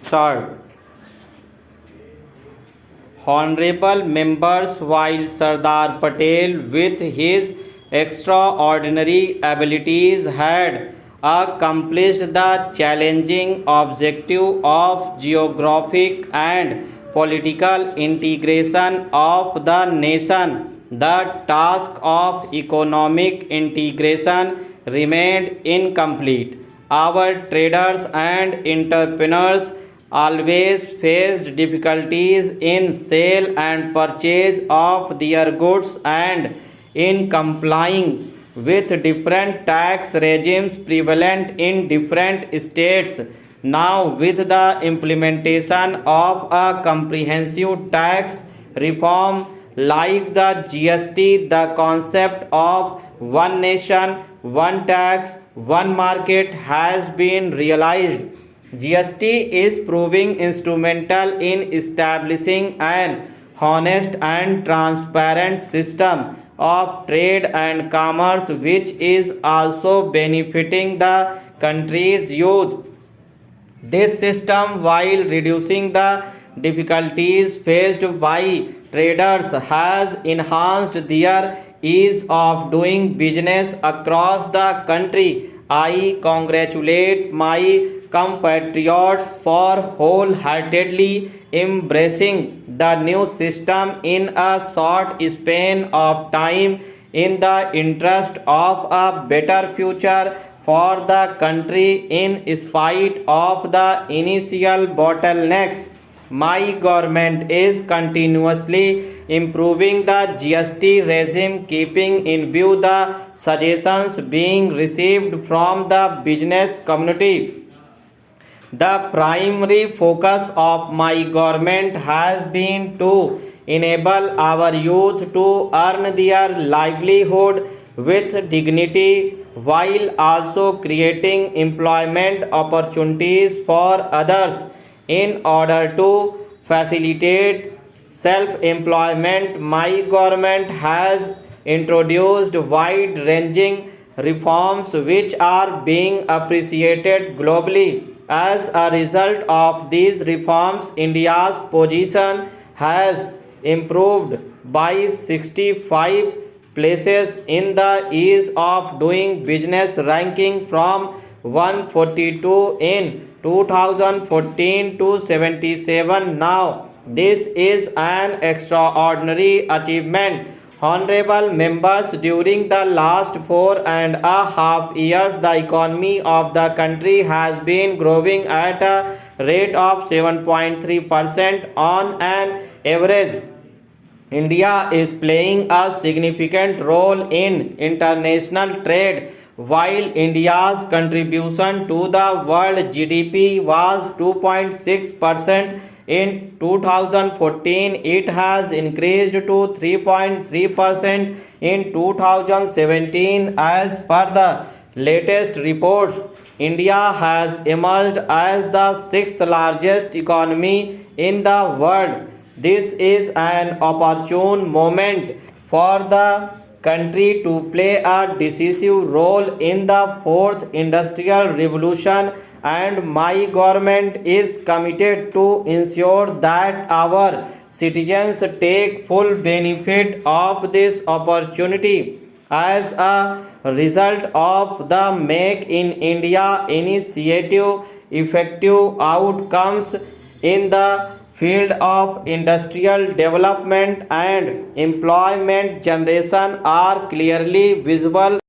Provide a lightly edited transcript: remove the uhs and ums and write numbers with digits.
Start. Honorable members, while Sardar Patel, with his extraordinary abilities, had accomplished the challenging objective of geographic and political integration of the nation, the task of economic integration remained incomplete. Our traders and entrepreneurs always faced difficulties in sale and purchase of their goods and in complying with different tax regimes prevalent in different states. Now, with the implementation of a comprehensive tax reform like the GST, the concept of one nation, one tax, one market has been realized. GST is proving instrumental in establishing an honest and transparent system of trade and commerce, which is also benefiting the country's youth. This system, while reducing the difficulties faced by traders, has enhanced their ease of doing business across the country. I congratulate my compatriots for wholeheartedly embracing the new system in a short span of time in the interest of a better future for the country in spite of the initial bottlenecks. My government is continuously improving the GST regime, keeping in view the suggestions being received from the business community. The primary focus of my government has been to enable our youth to earn their livelihood with dignity while also creating employment opportunities for others. In order to facilitate self employment, my government has introduced wide ranging reforms which are being appreciated globally. As a result of these reforms, India's position has improved by 65 places in the ease of doing business ranking from 142 in 2014 to 77 now. This is an extraordinary achievement. Honorable members, during the last 4.5 years, the economy of the country has been growing at a rate of 7.3% on an average. India is playing a significant role in international trade. While India's contribution to the world GDP was 2.6% in 2014, it has increased to 3.3% in 2017 as per the latest reports. India has emerged as the sixth largest economy in the world. This is an opportune moment for the country to play a decisive role in the fourth industrial revolution, and my government is committed to ensure that our citizens take full benefit of this opportunity. As a result of the Make in India initiative, effective outcomes in the field of industrial development and employment generation are clearly visible.